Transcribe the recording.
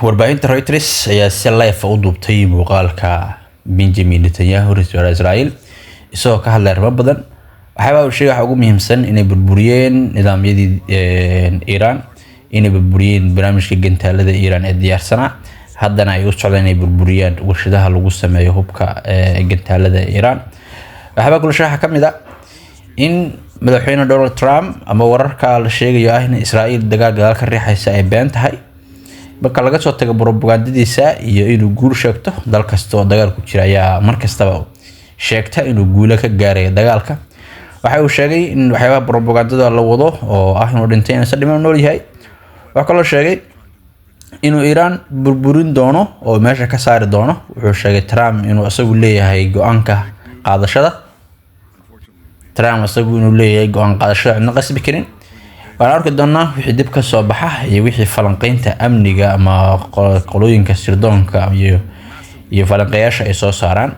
warbaahinta Reuters ayaa si live u duubtay muuqaalka Benjamin Netanyahu ra'iisul wasaaraha Israa'iil isagoo ka hadlay arrimo badan. Waxaa uu sheegay ugu muhiimsan inay burburiyeen nidaamyadii Iran, inay burburiyeen barnaamijka gantaalada Iran ee diyaarsanaa, haddana ay u socdaan inay burburiyaan warshadaha lagu sameeyo hubka gantaalada Iran. Waxaa kale oo ka mid ah in madaxweyne Donald Trump ama wararka la sheegayo in Israa'iil dagaal ka riixaysa ay been tahay. marka laga soo tago propagandadiisa iyo inuu guul sheegto dal kasta oo dagaal ku jira ayaa markastaba sheegta inuu guul ka gaaray dagaalka. waxa uu sheegay in waxyaabo propagandada la wado oo ah inuu dhintay inuu sadhiman nool yahay. waxa kale oo sheegay inuu Iran burburin doono oo meesha ka saari doono. wuxuu sheegay Trump inuu asagu leeyahay go'aanka qaadashada. cidna qasbi karin. waan arki doonaa wixii dib ka soo baxa iyo wixii falanqeynta amniga ama qolooyinka sirdoonka iyo falanqeeyaasha ay soo saaraan.